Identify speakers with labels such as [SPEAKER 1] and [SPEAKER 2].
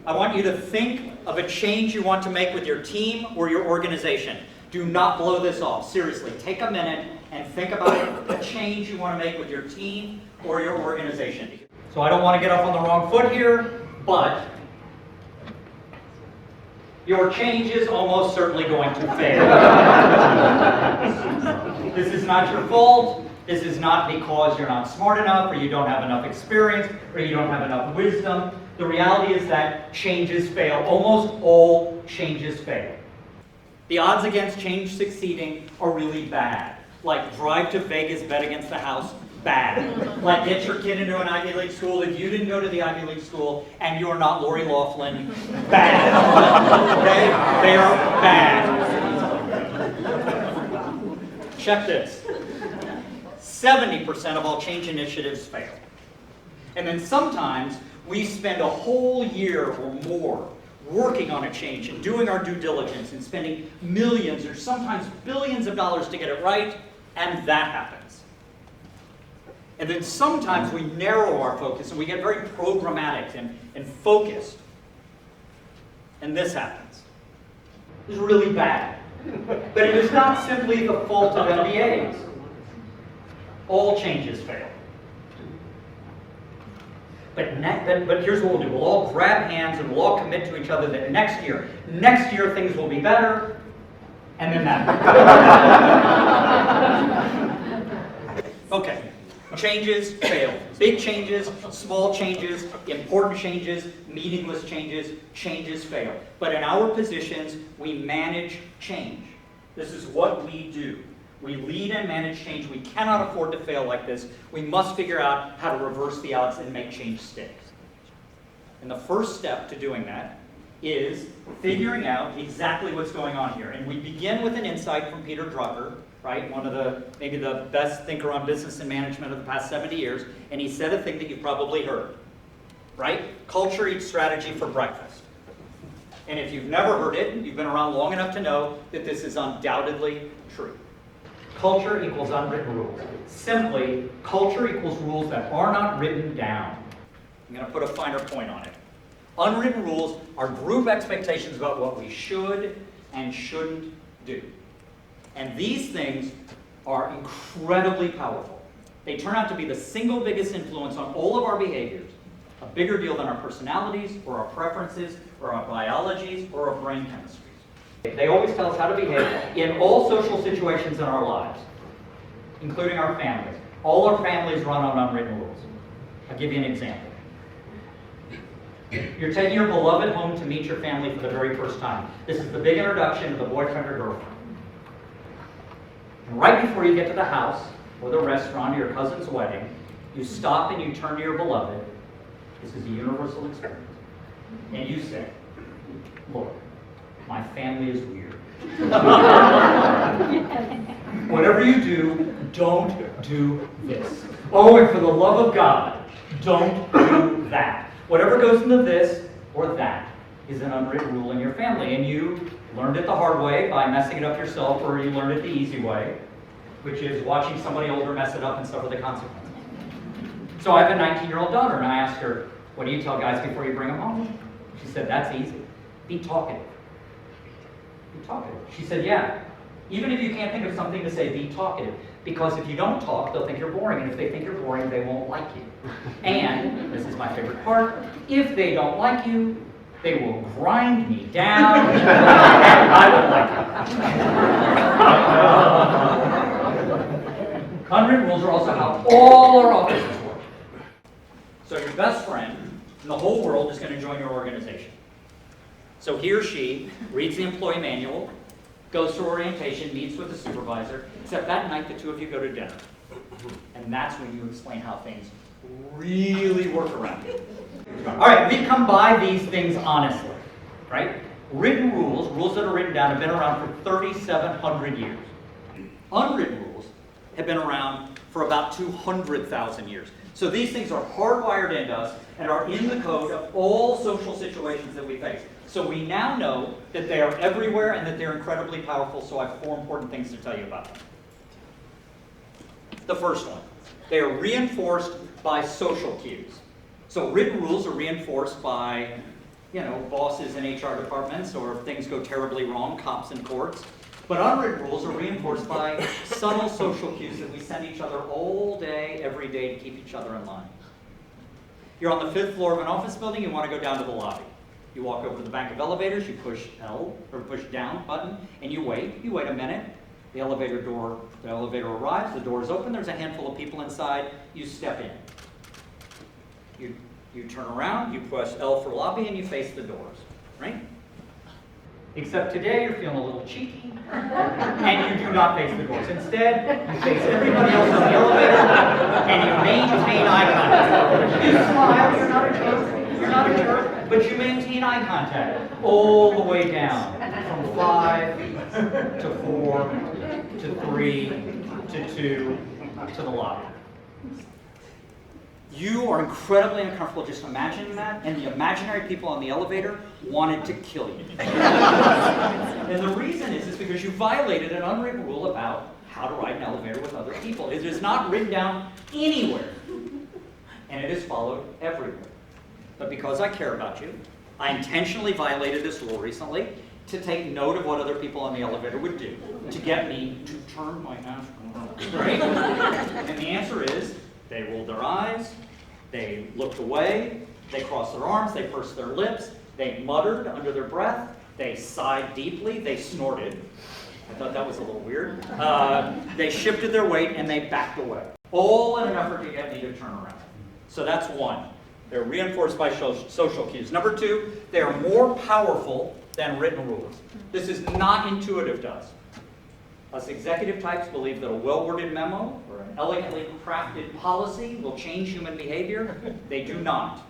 [SPEAKER 1] I want you to think of a change you want to make with your team or your organization. Do not blow this off. Seriously, take a minute and think about a change you want to make with your team or your organization. So I don't want to get off on the wrong foot here, but your change is almost certainly going to fail. This is not your fault. This is not because you're not smart enough, or you don't have enough experience, or you don't have enough wisdom. The reality is that changes fail. Almost all changes fail. The odds against change succeeding are really bad. Like drive to Vegas, bet against the house, bad. Like get your kid into an Ivy League school if you didn't go to the Ivy League school and you're not Lori Loughlin, bad. Okay? They are bad. Check this. 70% of all change initiatives fail. And then sometimes we spend a whole year or more working on a change and doing our due diligence and spending millions or sometimes billions of dollars to get it right, and that happens. And then sometimes we narrow our focus and we get very programmatic and focused, and this happens. This is really bad. But it is not simply the fault of MBAs. All changes fail. But here's what we'll do. We'll all grab hands and we'll all commit to each other that next year things will be better, and then that. Okay. Changes fail. Big changes, small changes, important changes, meaningless changes, changes fail. But in our positions, we manage change. This is what we do. We lead and manage change. We cannot afford to fail like this. We must figure out how to reverse the odds and make change stick. And the first step to doing that is figuring out exactly what's going on here. And we begin with an insight from Peter Drucker, right? Maybe the best thinker on business and management of the past 70 years. And he said a thing that you've probably heard, right? Culture eats strategy for breakfast. And if you've never heard it, you've been around long enough to know that this is undoubtedly true. Culture equals unwritten rules. Simply, culture equals rules that are not written down. I'm going to put a finer point on it. Unwritten rules are group expectations about what we should and shouldn't do. And these things are incredibly powerful. They turn out to be the single biggest influence on all of our behaviors, a bigger deal than our personalities, or our preferences, or our biologies, or our brain chemistry. They always tell us how to behave in all social situations in our lives, including our families. All our families run on unwritten rules. I'll give you an example. You're taking your beloved home to meet your family for the very first time. This is the big introduction to the boyfriend or girlfriend. And right before you get to the house, or the restaurant, or your cousin's wedding, you stop and you turn to your beloved. This is a universal experience. And you say, Lord, my family is weird. Whatever you do, don't do this. Oh, and for the love of God, don't do that. Whatever goes into this or that is an unwritten rule in your family. And you learned it the hard way by messing it up yourself, or you learned it the easy way, which is watching somebody older mess it up and suffer the consequences. So I have a 19-year-old daughter, and I asked her, what do you tell guys before you bring them home? She said, that's easy. Be talkative. Be talkative. She said, yeah. Even if you can't think of something to say, be talkative. Because if you don't talk, they'll think you're boring. And if they think you're boring, they won't like you. And, this is my favorite part, if they don't like you, they will grind me down, and I will like it. Unwritten rules are also how all our offices work. So your best friend in the whole world is going to join your organization. So he or she reads the employee manual, goes to orientation, meets with the supervisor, except that night the two of you go to dinner. And that's when you explain how things really work around you. All right, we come by these things honestly, right? Written rules, rules that are written down, have been around for 3,700 years. Unwritten rules have been around for about 200,000 years. So these things are hardwired into us and are in the code of all social situations that we face. So we now know that they are everywhere and that they're incredibly powerful, so I have 4 important things to tell you about them. The first one, they are reinforced by social cues. So written rules are reinforced by bosses in HR departments, or if things go terribly wrong, cops in courts. But unwritten rules are reinforced by subtle social cues that we send each other all day, every day to keep each other in line. You're on the 5th floor of an office building, you want to go down to the lobby. You walk over to the bank of elevators, you push L, or push down button, and you wait. You wait a minute. The elevator arrives, the door is open, there's a handful of people inside, you step in. You turn around, you push L for lobby, and you face the doors, right? Except today you're feeling a little cheeky, and you do not face the doors. Instead, you face everybody else on the elevator, and you maintain eye contact. You smile, you're not a jerk, but you maintain eye contact all the way down, from 5 to 4 to 3 to 2 to the lobby. You are incredibly uncomfortable just imagining that, and the imaginary people on the elevator wanted to kill you. And the reason is because you violated an unwritten rule about how to ride an elevator with other people. It is not written down anywhere, and it is followed everywhere. But because I care about you, I intentionally violated this rule recently to take note of what other people on the elevator would do to get me to turn my ass around. Right? And the answer is, they rolled their eyes, they looked away, they crossed their arms, they pursed their lips, they muttered under their breath, they sighed deeply, they snorted. I thought that was a little weird. They shifted their weight and they backed away. All in an effort to get me to turn around. So that's one. They're reinforced by social cues. Number 2, they are more powerful than written rules. This is not intuitive to us. Us executive types believe that a well-worded memo or an elegantly crafted policy will change human behavior. They do not.